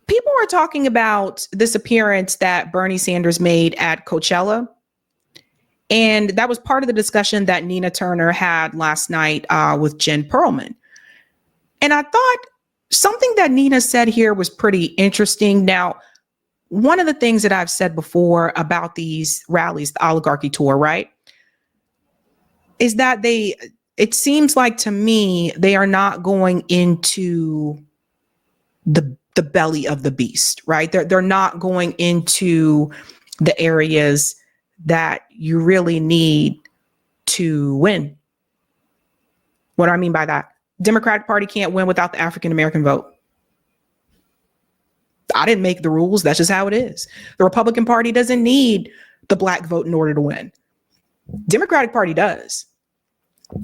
People are talking about this appearance that Bernie Sanders made at Coachella. And that was part of the discussion that Nina Turner had last night with Jen Perlman. And I thought something that Nina said here was pretty interesting. Now, one of the things that I've said before about these rallies, the oligarchy tour, right, is that it seems like to me, they are not going into the belly of the beast, right? They're not going into the areas that you really need to win. What do I mean by that? Democratic Party can't win without the African-American vote. I didn't make the rules. That's just how it is. The Republican Party doesn't need the Black vote in order to win. Democratic Party does.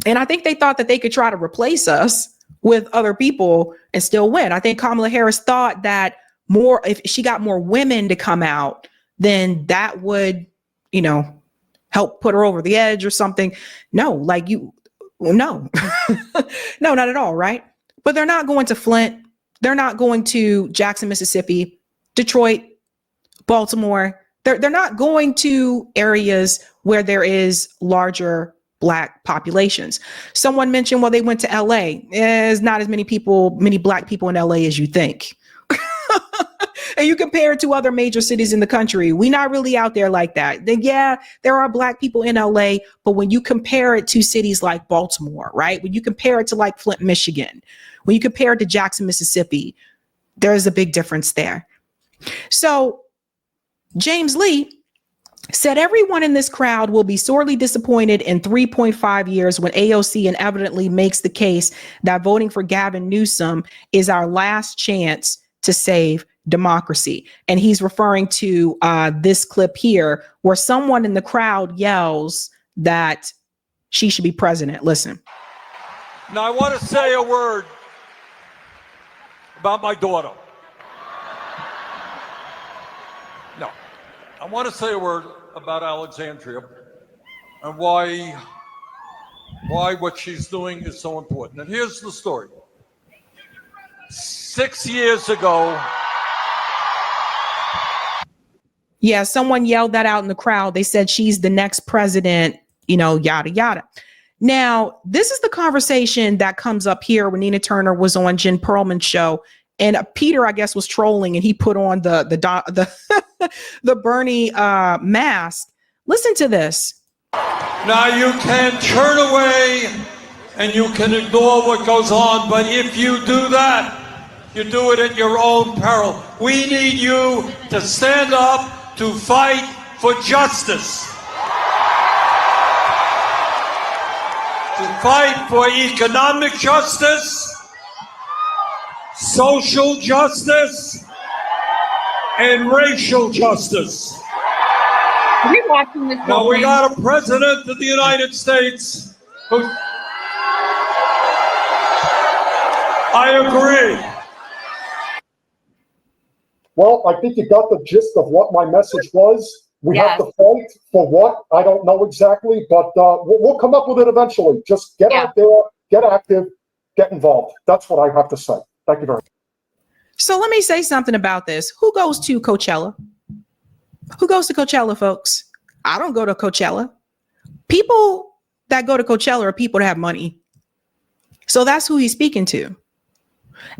And I think they thought that they could try to replace us with other people and still win. I think Kamala Harris thought that if she got more women to come out, then that would, help put her over the edge or something. No, no, no, not at all. Right. But they're not going to Flint. They're not going to Jackson, Mississippi, Detroit, Baltimore. They're not going to areas where there is larger Black populations. Someone mentioned, well, they went to LA. There's not as many Black people in LA as you think. And you compare it to other major cities in the country, we're not really out there like that. Then, yeah, there are Black people in LA, but when you compare it to cities like Baltimore, right? When you compare it to like Flint, Michigan, when you compare it to Jackson, Mississippi, there's a big difference there. So James Lee said everyone in this crowd will be sorely disappointed in 3.5 years when AOC inevitably makes the case that voting for Gavin Newsom is our last chance to save democracy. And he's referring to this clip here where someone in the crowd yells that she should be president. Listen. Now, I want to say a word about my daughter. No, I want to say a word about Alexandria and why what she's doing is so important. And here's the story. 6 years ago. Yeah, someone yelled that out in the crowd. They said she's the next president, yada, yada. Now, this is the conversation that comes up here when Nina Turner was on Jen Perlman's show. And Peter, I guess, was trolling and he put on the Bernie mask. Listen to this. Now, you can turn away and you can ignore what goes on. But if you do that, you do it at your own peril. We need you to stand up to fight for justice. To fight for economic justice, social justice, and racial justice. Are we watching this? Now we got a president of the United States who... I agree. Well, I think you got the gist of what my message was. We have to fight for what? I don't know exactly, but we'll come up with it eventually. Just get out there, get active, get involved. That's what I have to say. Thank you very much. So let me say something about this. Who goes to Coachella? Who goes to Coachella, folks? I don't go to Coachella. People that go to Coachella are people that have money. So that's who he's speaking to.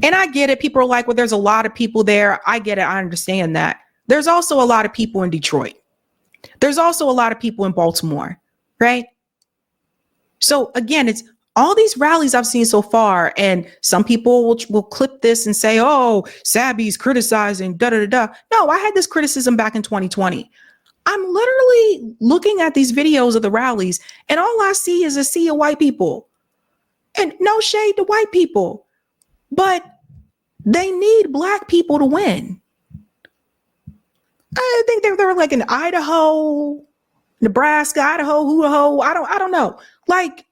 And I get it. People are like, well, there's a lot of people there. I get it. I understand that. There's also a lot of people in Detroit. There's also a lot of people in Baltimore, right? So again, it's all these rallies I've seen so far. And some people will clip this and say, oh, Sabby's criticizing, da, da, da, da. No, I had this criticism back in 2020. I'm literally looking at these videos of the rallies and all I see is a sea of white people. And no shade to white people. But they need Black people to win. I think they're like in Idaho, Nebraska, Idaho. I don't know. Like,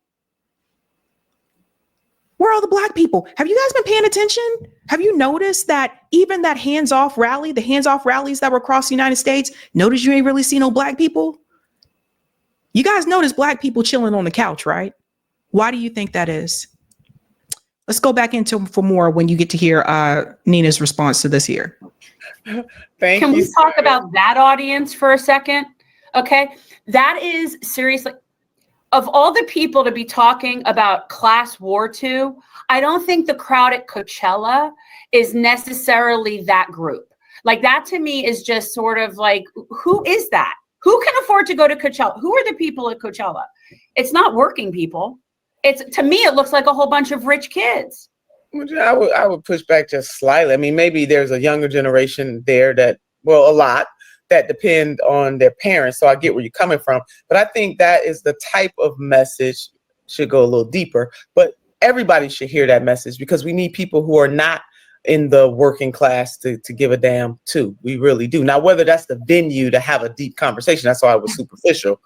where are all the Black people? Have you guys been paying attention? Have you noticed that even that hands-off rally, the hands-off rallies that were across the United States, notice you ain't really see no Black people? You guys notice Black people chilling on the couch, right? Why do you think that is? Let's go back into for more when you get to hear Nina's response to this here. Can we talk about that audience for a second? Okay. That is seriously, of all the people to be talking about class war to, I don't think the crowd at Coachella is necessarily that group. Like that to me is just sort of like, who is that? Who can afford to go to Coachella? Who are the people at Coachella? It's not working people. It's, to me, it looks like a whole bunch of rich kids. I would push back just slightly. I mean, maybe there's a younger generation there that, well, a lot that depend on their parents. So I get where you're coming from. But I think that is the type of message, should go a little deeper. But everybody should hear that message, because we need people who are not in the working class to give a damn too. We really do. Now, whether that's the venue to have a deep conversation, that's why it was superficial.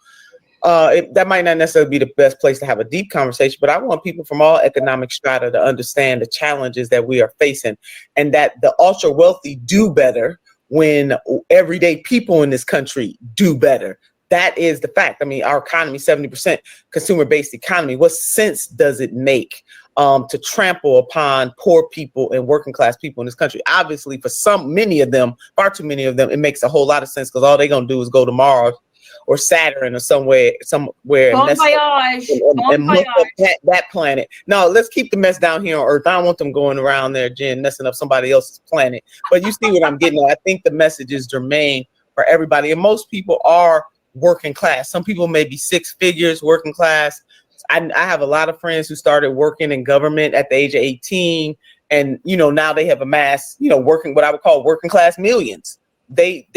That might not necessarily be the best place to have a deep conversation, but I want people from all economic strata to understand the challenges that we are facing, and that the ultra wealthy do better when everyday people in this country do better. That is the fact. I mean, our economy, 70% consumer-based economy. What sense does it make to trample upon poor people and working class people in this country? Obviously, for many of them, far too many of them, it makes a whole lot of sense, because all they're gonna do is go to Mars or Saturn or somewhere and look up that planet. No, let's keep the mess down here on Earth. I don't want them going around there, Jen, messing up somebody else's planet. But you see what I'm getting at. I think the message is germane for everybody, and most people are working class. Some people may be six figures working class. I have a lot of friends who started working in government at the age of 18, and now they have amassed working, what I would call working class millions. They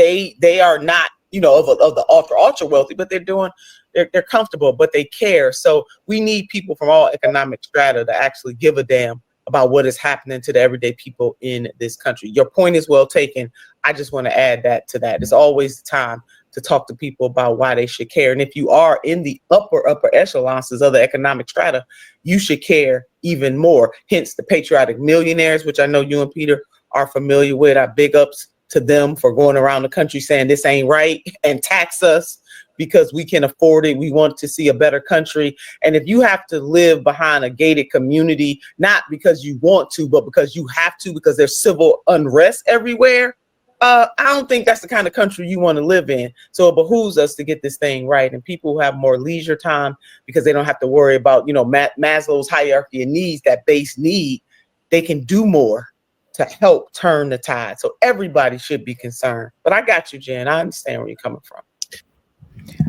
are not of the ultra wealthy, but they're comfortable, but they care. So we need people from all economic strata to actually give a damn about what is happening to the everyday people in this country. Your point is well taken. I just want to add that to that. It's always the time to talk to people about why they should care. And if you are in the upper echelons of the economic strata, you should care even more. Hence the patriotic millionaires, which I know you and Peter are familiar with. Our big ups to them for going around the country saying this ain't right and tax us because we can afford it. We want to see a better country. And if you have to live behind a gated community, not because you want to, but because you have to, because there's civil unrest everywhere, I don't think that's the kind of country you want to live in. So it behooves us to get this thing right. And people who have more leisure time, because they don't have to worry about, Maslow's hierarchy of needs, that base need, they can do more to help turn the tide. So everybody should be concerned. But I got you, Jen. I understand where you're coming from.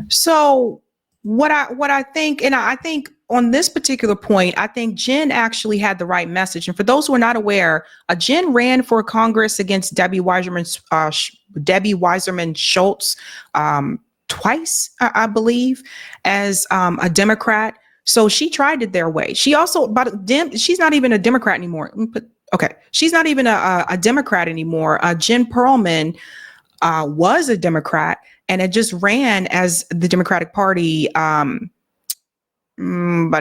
So what I think, and I think on this particular point, I think Jen actually had the right message. And for those who are not aware, Jen ran for Congress against Debbie Weiserman Schultz twice, I believe, as a Democrat. So she tried it their way. She also, she's not even a Democrat anymore. She's not even a Democrat anymore. Jen Perlman was a Democrat, and it just ran as the Democratic Party about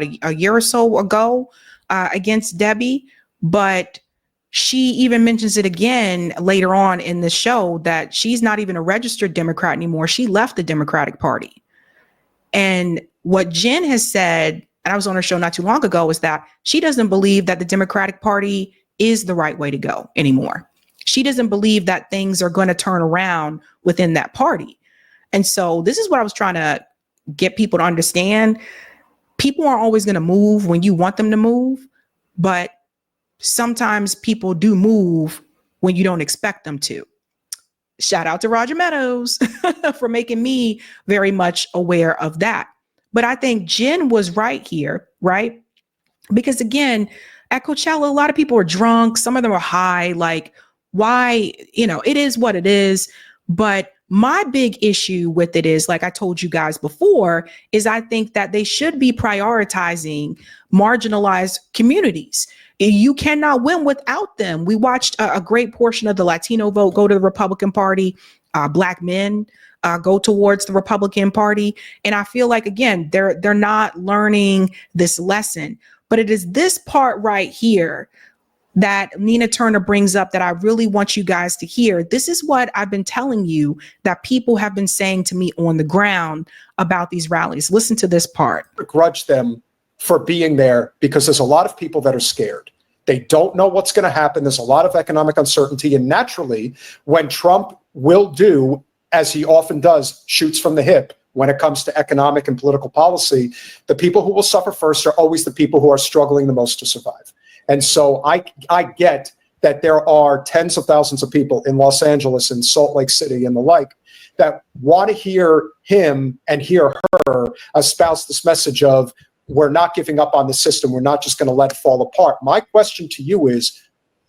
a year or so ago against Debbie. But she even mentions it again later on in the show that she's not even a registered Democrat anymore. She left the Democratic Party. And what Jen has said, and I was on her show not too long ago, is that she doesn't believe that the Democratic Party is the right way to go anymore. She doesn't believe that things are going to turn around within that party. And so this is what I was trying to get people to understand. People aren't always going to move when you want them to move, but sometimes people do move when you don't expect them to. Shout out to Roger Meadows for making me very much aware of that. But I think Jen was right here, right? Because again, at Coachella, a lot of people are drunk. Some of them are high. Like, why? It is what it is. But my big issue with it is, like I told you guys before, is I think that they should be prioritizing marginalized communities. You cannot win without them. We watched a great portion of the Latino vote go to the Republican Party. Black men go towards the Republican Party. And I feel like, again, they're not learning this lesson. But it is this part right here that Nina Turner brings up that I really want you guys to hear. This is what I've been telling you that people have been saying to me on the ground about these rallies. Listen to this part. Begrudge them for being there, because there's a lot of people that are scared. They don't know what's going to happen. There's a lot of economic uncertainty. And naturally, when Trump will do, as he often does, shoots from the hip when it comes to economic and political policy, the people who will suffer first are always the people who are struggling the most to survive. And so I get that there are tens of thousands of people in Los Angeles and Salt Lake City and the like that want to hear him and hear her espouse this message of, we're not giving up on the system. We're not just going to let it fall apart. My question to you is,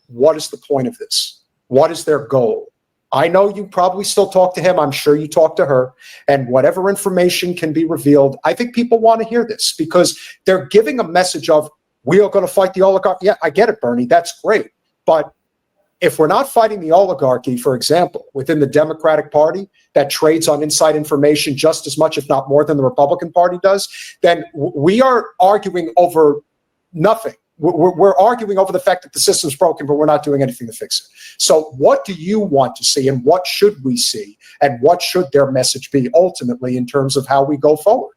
what is the point of this? What is their goal? I know you probably still talk to him. I'm sure you talk to her. And whatever information can be revealed, I think people want to hear this because they're giving a message of, we are going to fight the oligarchy. Yeah, I get it, Bernie. That's great. But if we're not fighting the oligarchy, for example, within the Democratic Party that trades on inside information just as much, if not more, than the Republican Party does, then we are arguing over nothing. We're arguing over the fact that the system's broken, but we're not doing anything to fix it. So what do you want to see, and what should we see, and what should their message be ultimately in terms of how we go forward?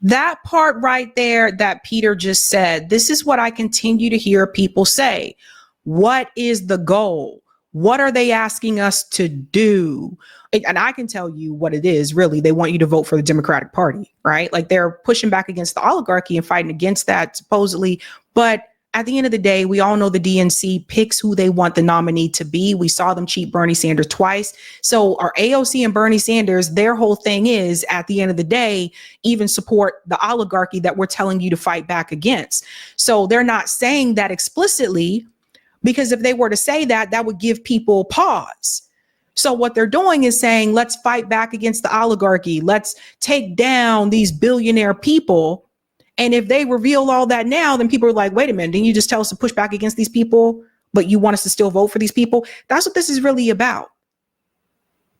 That part right there that Peter just said, this is what I continue to hear people say. What is the goal? What are they asking us to do? And I can tell you what it is, really. They want you to vote for the Democratic Party, right? Like they're pushing back against the oligarchy and fighting against that, supposedly. But at the end of the day, we all know the DNC picks who they want the nominee to be. We saw them cheat Bernie Sanders twice. So our AOC and Bernie Sanders, their whole thing is, at the end of the day, even support the oligarchy that we're telling you to fight back against. So they're not saying that explicitly, because if they were to say that, that would give people pause. So what they're doing is saying, let's fight back against the oligarchy. Let's take down these billionaire people. And if they reveal all that now, then people are like, wait a minute, didn't you just tell us to push back against these people, but you want us to still vote for these people? That's what this is really about.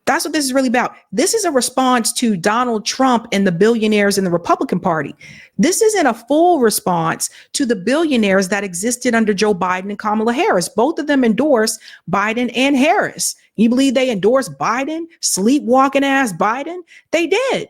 That's what this is really about. This is a response to Donald Trump and the billionaires in the Republican Party. This isn't a full response to the billionaires that existed under Joe Biden and Kamala Harris. Both of them endorsed Biden and Harris. You believe they endorsed Biden, sleepwalking ass Biden? They did.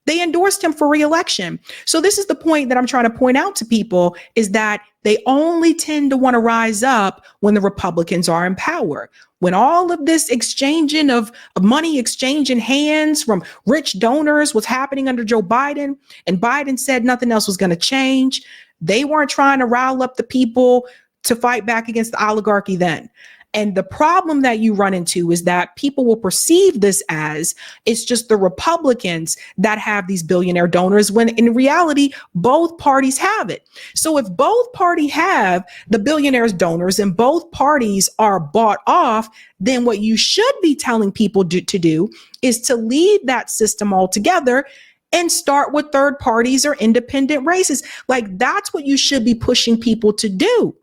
They endorsed him for re-election. So this is the point that I'm trying to point out to people, is that they only tend to want to rise up when the Republicans are in power. When all of this exchanging of money, exchanging hands from rich donors was happening under Joe Biden, and Biden said nothing else was going to change, they weren't trying to rile up the people to fight back against the oligarchy then. And the problem that you run into is that people will perceive this as it's just the Republicans that have these billionaire donors, when in reality, both parties have it. So if both parties have the billionaires donors and both parties are bought off, then what you should be telling people to do is to leave that system altogether and start with third parties or independent races. Like that's what you should be pushing people to do.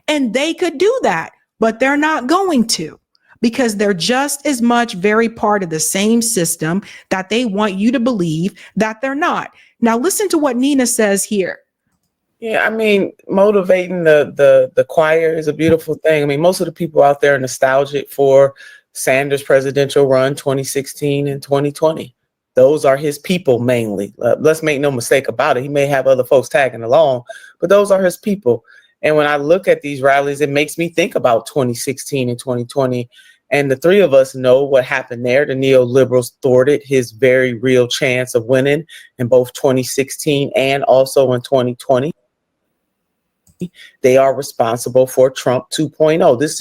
And they could do that. But they're not going to, because they're just as much very part of the same system that they want you to believe that they're not. Now, listen to what Nina says here. Yeah, I mean, motivating the choir is a beautiful thing. I mean, most of the people out there are nostalgic for Sanders' presidential run 2016 and 2020. Those are his people mainly. Let's make no mistake about it. He may have other folks tagging along, but those are his people. And when I look at these rallies, it makes me think about 2016 and 2020. And the three of us know what happened there. The neoliberals thwarted his very real chance of winning in both 2016 and also in 2020. They are responsible for Trump 2.0. This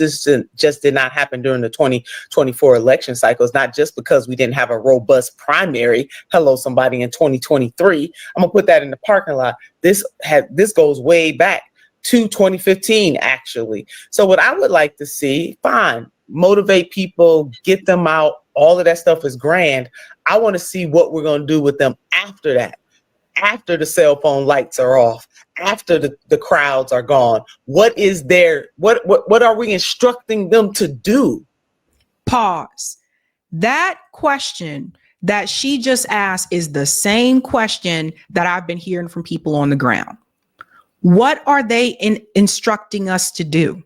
just did not happen during the 2024 election cycle. It's not just because we didn't have a robust primary. Hello, somebody, in 2023. I'm going to put that in the parking lot. This goes way back to 2015, actually. So what I would like to see, fine, motivate people, get them out. All of that stuff is grand. I want to see what we're going to do with them after that, after the cell phone lights are off, after the crowds are gone. What is there? What are we instructing them to do? Pause. That question that she just asked is the same question that I've been hearing from people on the ground. What are they instructing us to do?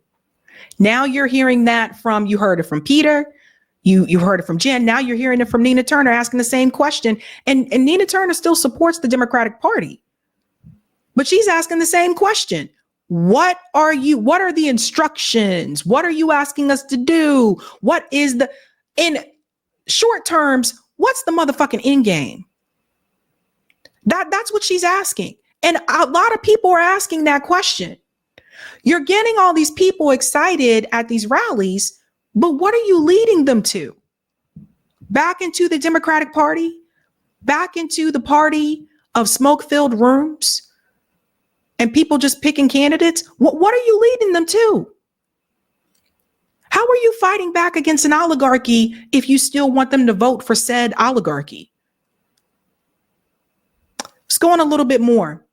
Now you're hearing that from, you heard it from Peter, you heard it from Jen, now you're hearing it from Nina Turner asking the same question. And Nina Turner still supports the Democratic Party, but she's asking the same question. What are the instructions? What are you asking us to do? What is in short terms, what's the motherfucking end game? That's what she's asking. And a lot of people are asking that question. You're getting all these people excited at these rallies, but what are you leading them to? Back into the Democratic Party? Back into the party of smoke-filled rooms and people just picking candidates? What are you leading them to? How are you fighting back against an oligarchy if you still want them to vote for said oligarchy? Let's go on a little bit more.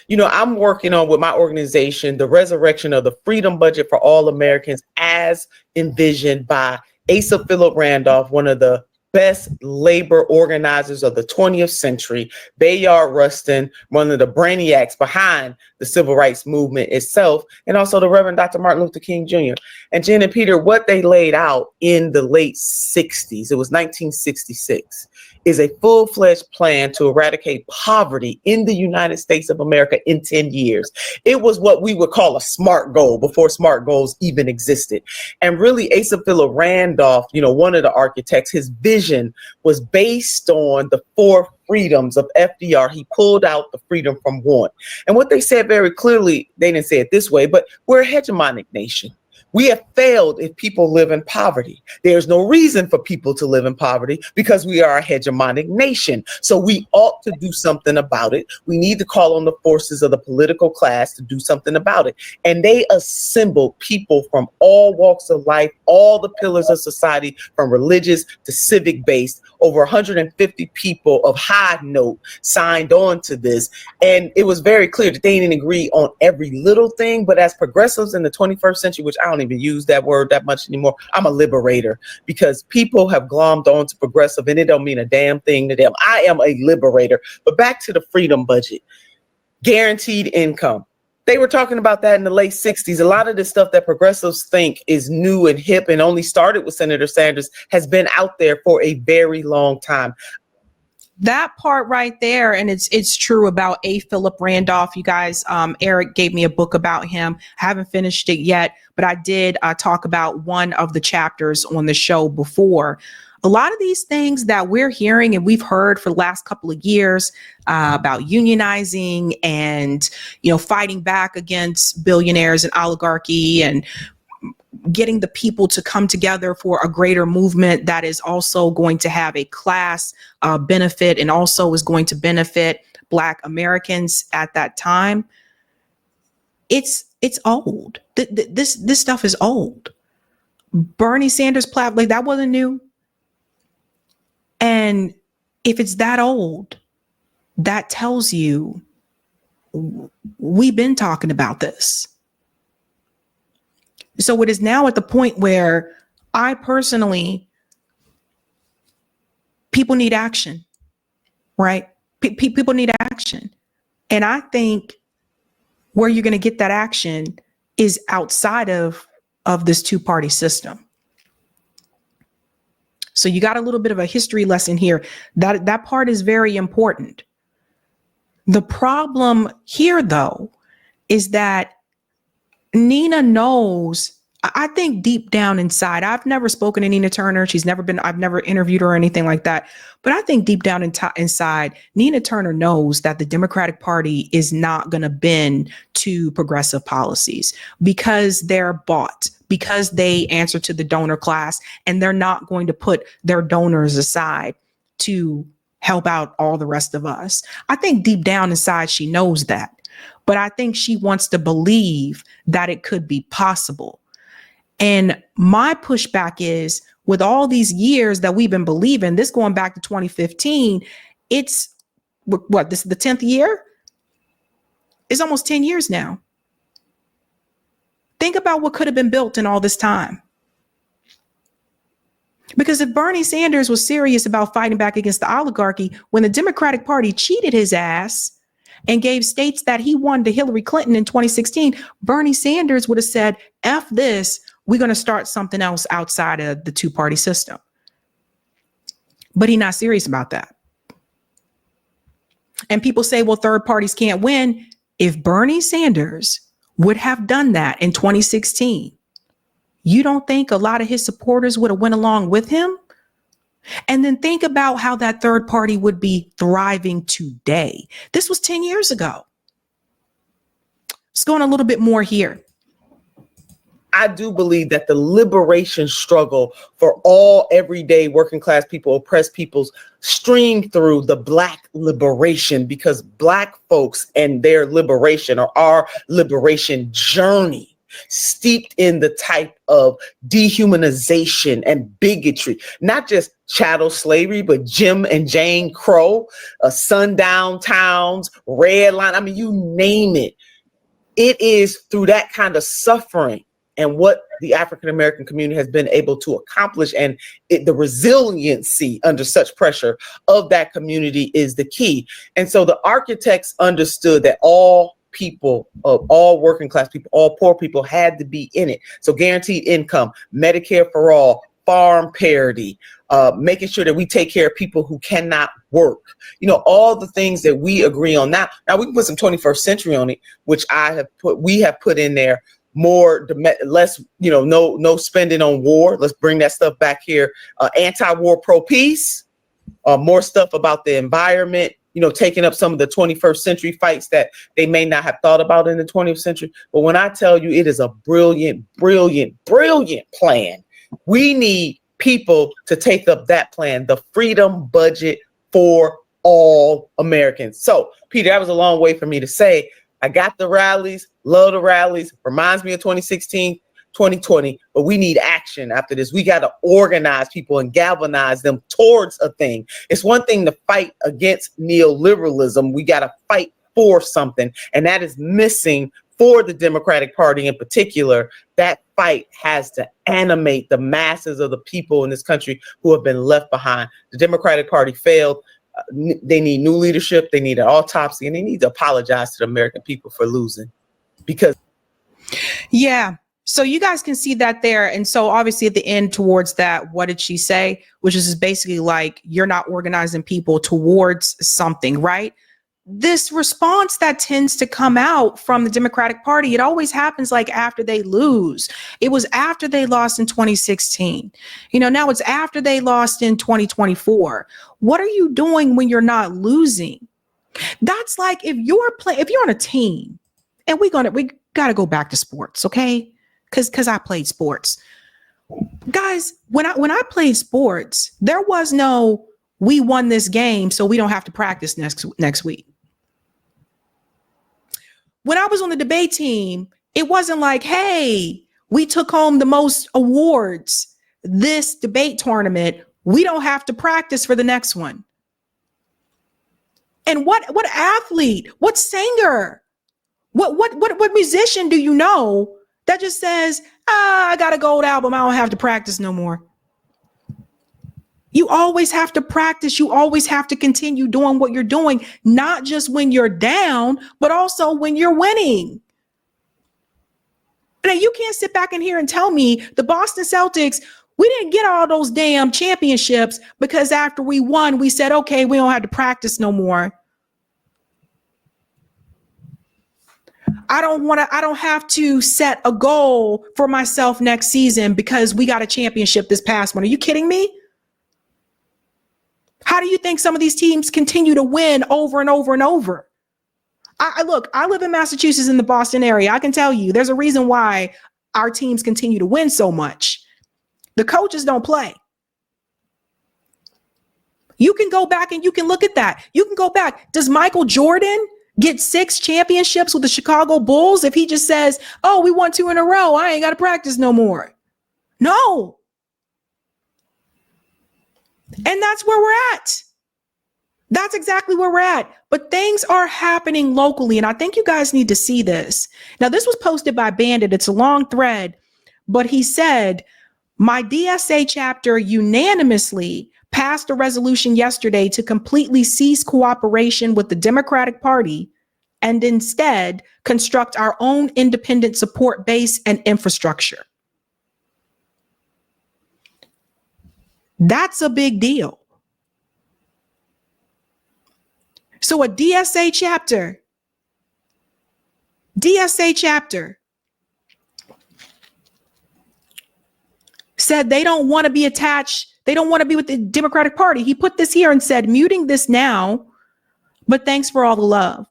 You know, I'm working on with my organization, the resurrection of the freedom budget for all Americans as envisioned by Asa Philip Randolph, one of the best labor organizers of the 20th century, Bayard Rustin, one of the brainiacs behind the civil rights movement itself, and also the Reverend Dr. Martin Luther King Jr. And Jen and Peter, what they laid out in the late 60s, it was 1966, is a full-fledged plan to eradicate poverty in the United States of America in 10 years. It was what we would call a SMART goal before SMART goals even existed. And really, Asa Philip Randolph, you know, one of the architects, his vision was based on the 4 freedoms of FDR. He pulled out the freedom from want. And what they said very clearly, they didn't say it this way, but we're a hegemonic nation. We have failed if people live in poverty. There's no reason for people to live in poverty because we are a hegemonic nation. So we ought to do something about it. We need to call on the forces of the political class to do something about it. And they assembled people from all walks of life, all the pillars of society, from religious to civic based. Over 150 people of high note signed on to this. And it was very clear that they didn't agree on every little thing. But as progressives in the 21st century, which I don't even use that word that much anymore, I'm a liberator, because people have glommed on to progressive and it don't mean a damn thing to them. I am a liberator. But back to the freedom budget, guaranteed income. They were talking about that in the late 60s. A lot of the stuff that progressives think is new and hip and only started with Senator Sanders has been out there for a very long time. That part right there, and it's true about A. Philip Randolph. You guys, Eric gave me a book about him. I haven't finished it yet, but I did talk about one of the chapters on the show before. A lot of these things that we're hearing and we've heard for the last couple of years about unionizing and, you know, fighting back against billionaires and oligarchy and getting the people to come together for a greater movement that is also going to have a class benefit and also is going to benefit Black Americans at that time. It's old. This stuff is old. Bernie Sanders platform, like, that wasn't new. And if it's that old, that tells you we've been talking about this. So it is now at the point where I personally, people need action, right? People need action. And I think where you're going to get that action is outside of this two-party system. So you got a little bit of a history lesson here. That part is very important. The problem here, though, is that Nina knows, I think deep down inside, I've never spoken to Nina Turner. I've never interviewed her or anything like that. But I think deep down inside, Nina Turner knows that the Democratic Party is not going to bend to progressive policies because they're bought, because they answer to the donor class, and they're not going to put their donors aside to help out all the rest of us. I think deep down inside, she knows that. But I think she wants to believe that it could be possible. And my pushback is, with all these years that we've been believing, this going back to 2015, it's what, this is the 10th year? It's almost 10 years now. Think about what could have been built in all this time. Because if Bernie Sanders was serious about fighting back against the oligarchy, when the Democratic Party cheated his ass and gave states that he won to Hillary Clinton in 2016, Bernie Sanders would have said, F this, we're going to start something else outside of the two-party system. But he's not serious about that. And people say, well, third parties can't win. If Bernie Sanders would have done that in 2016, you don't think a lot of his supporters would have went along with him? And then think about how that third party would be thriving today. This was 10 years ago. Let's go on a little bit more here. I do believe that the liberation struggle for all everyday working class people, oppressed peoples, stream through the Black liberation, because Black folks and their liberation, or our liberation journey, steeped in the type of dehumanization and bigotry, not just chattel slavery, but Jim and Jane Crow, sundown towns, red line. I mean, you name it. It is through that kind of suffering and what the African-American community has been able to accomplish, and the resiliency under such pressure of that community is the key. And so the architects understood that all people, of all working class people, all poor people had to be in it. So guaranteed income, Medicare for all, farm parity, making sure that we take care of people who cannot work, all the things that we agree on. Now we can put some 21st century on it, which we have put in there. Less, no spending on war. Let's bring that stuff back here. Anti-war, pro-peace, more stuff about the environment, taking up some of the 21st century fights that they may not have thought about in the 20th century. But when I tell you it is a brilliant, brilliant, brilliant plan, we need people to take up that plan, the freedom budget for all Americans. So, Peter, that was a long way for me to say, I got the rallies, love the rallies, reminds me of 2016, 2020, but we need action after this. We got to organize people and galvanize them towards a thing. It's one thing to fight against neoliberalism. We got to fight for something, and that is missing for the Democratic Party in particular. That fight has to animate the masses of the people in this country who have been left behind. The Democratic Party failed. They need new leadership. They need an autopsy, and they need to apologize to the American people for losing. Because yeah, so you guys can see that there. And so obviously at the end towards that, what did she say? Which is basically like, you're not organizing people towards something, right? This response that tends to come out from the Democratic Party, it always happens like after they lose. It was after they lost in 2016. Now it's after they lost in 2024. What are you doing when you're not losing? That's like if you're on a team, and we got to go back to sports, okay? Because I played sports. Guys, when I played sports, there was no, we won this game, so we don't have to practice next week. When I was on the debate team, it wasn't like, hey, we took home the most awards this debate tournament. We don't have to practice for the next one. And what athlete, what singer, what musician do you know that just says, I got a gold album, I don't have to practice no more? You always have to practice. You always have to continue doing what you're doing, not just when you're down, but also when you're winning. Now, you can't sit back in here and tell me the Boston Celtics, we didn't get all those damn championships because after we won, we said, okay, we don't have to practice no more. I don't have to set a goal for myself next season because we got a championship this past one. Are you kidding me? How do you think some of these teams continue to win over and over and over? I live in Massachusetts in the Boston area. I can tell you there's a reason why our teams continue to win so much. The coaches don't play. You can go back and you can look at that. You can go back. Does Michael Jordan get 6 championships with the Chicago Bulls if he just says, oh, we won 2 in a row, I ain't got to practice no more? No. And that's where we're at. That's exactly where we're at. But things are happening locally. And I think you guys need to see this. Now, this was posted by Bandit. It's a long thread. But he said, my DSA chapter unanimously passed a resolution yesterday to completely cease cooperation with the Democratic Party and instead construct our own independent support base and infrastructure. That's a big deal. So a DSA chapter DSA chapter said they don't want to be attached. They don't want to be with the Democratic Party. He put this here and said, muting this now, but thanks for all the love.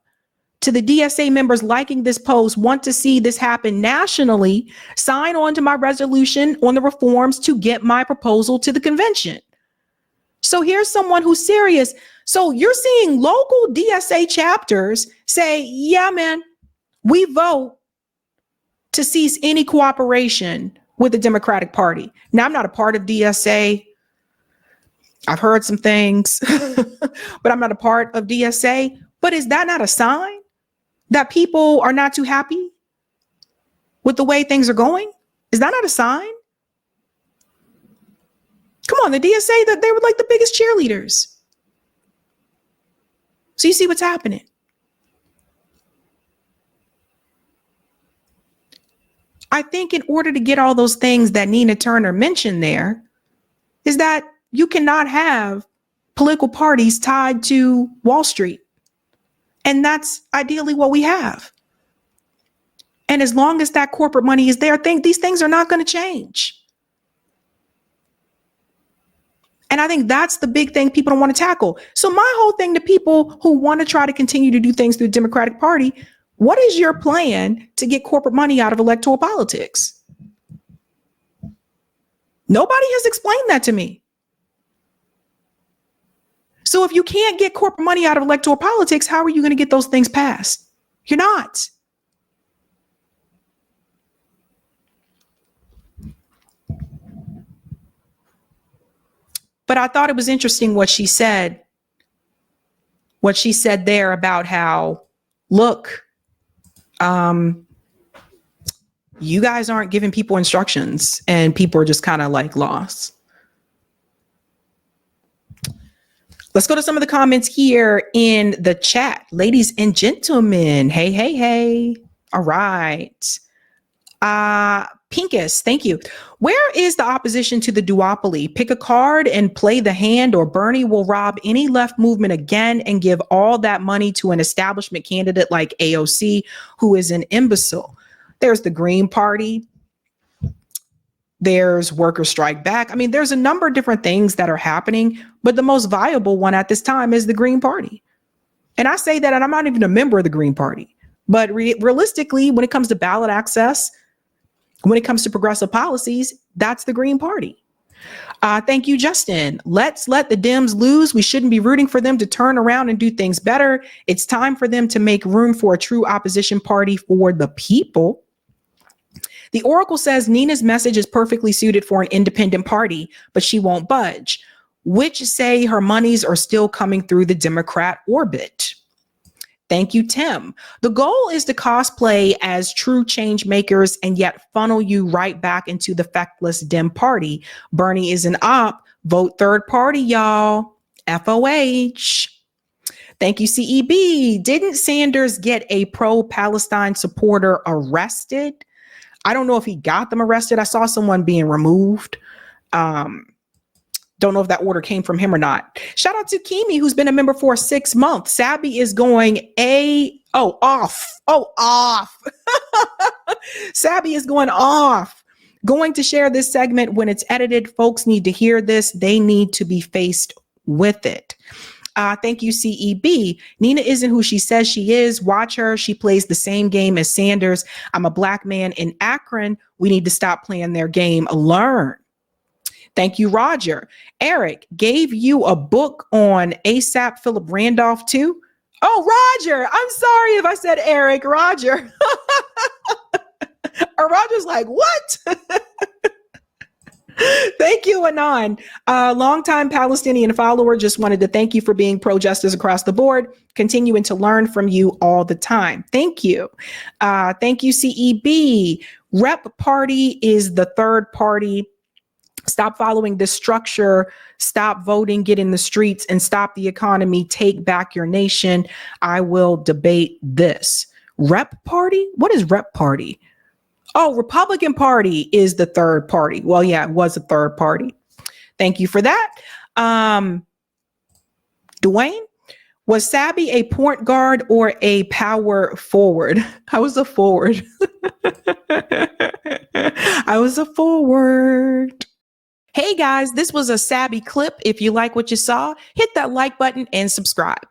To the DSA members liking this post, want to see this happen nationally, sign on to my resolution on the reforms to get my proposal to the convention. So here's someone who's serious. So you're seeing local DSA chapters say, yeah, man, we vote to cease any cooperation with the Democratic Party. Now, I'm not a part of DSA. I've heard some things, but I'm not a part of DSA. But is that not a sign that people are not too happy with the way things are going? Is that not a sign? Come on, the DSA, that they were like the biggest cheerleaders. So you see what's happening. I think in order to get all those things that Nina Turner mentioned there, is that you cannot have political parties tied to Wall Street. And that's ideally what we have. And as long as that corporate money is there, these things are not going to change. And I think that's the big thing people don't want to tackle. So my whole thing to people who want to try to continue to do things through the Democratic Party, what is your plan to get corporate money out of electoral politics? Nobody has explained that to me. So if you can't get corporate money out of electoral politics, how are you going to get those things passed? You're not. But I thought it was interesting what she said there about how, look, you guys aren't giving people instructions and people are just kind of like lost. Let's go to some of the comments here in the chat. Ladies and gentlemen, hey, hey, hey. All right. Pinkus, thank you. Where is the opposition to the duopoly? Pick a card and play the hand, or Bernie will rob any left movement again and give all that money to an establishment candidate like AOC, who is an imbecile. There's the Green Party. There's Workers Strike Back. I mean, there's a number of different things that are happening, but the most viable one at this time is the Green Party. And I say that, and I'm not even a member of the Green Party. But realistically, when it comes to ballot access, when it comes to progressive policies, that's the Green Party. Thank you, Justin. Let's let the Dems lose. We shouldn't be rooting for them to turn around and do things better. It's time for them to make room for a true opposition party for the people. The Oracle says Nina's message is perfectly suited for an independent party, but she won't budge, which say her monies are still coming through the Democrat orbit. Thank you, Tim. The goal is to cosplay as true change makers and yet funnel you right back into the feckless Dem party. Bernie is an op. Vote third party, y'all. FOH. Thank you, CEB. Didn't Sanders get a pro-Palestine supporter arrested? I don't know if he got them arrested. I saw someone being removed. Don't know if that order came from him or not. Shout out to Kimi, who's been a member for 6 months. Sabby is going off. Sabby is going off. Going to share this segment when it's edited. Folks need to hear this. They need to be faced with it. Thank you, CEB. Nina isn't who she says she is. Watch her. She plays the same game as Sanders. I'm a black man in Akron. We need to stop playing their game. Learn. Thank you, Roger. Eric gave you a book on ASAP Philip Randolph too. Oh, Roger. I'm sorry if I said Eric. Roger. Or Roger's like, what? Thank you, Anon. Longtime Palestinian follower. Just wanted to thank you for being pro-justice across the board. Continuing to learn from you all the time. Thank you. Thank you, CEB. Rep Party is the third party. Stop following this structure. Stop voting, get in the streets, and stop the economy. Take back your nation. I will debate this. Rep Party? What is Rep Party? Oh, Republican Party is the third party. Well, yeah, it was a third party. Thank you for that. Dwayne, Was Sabby a point guard or a power forward? I was a forward. I was a forward. Hey guys, this was a Sabby clip. If you like what you saw, hit that like button and subscribe.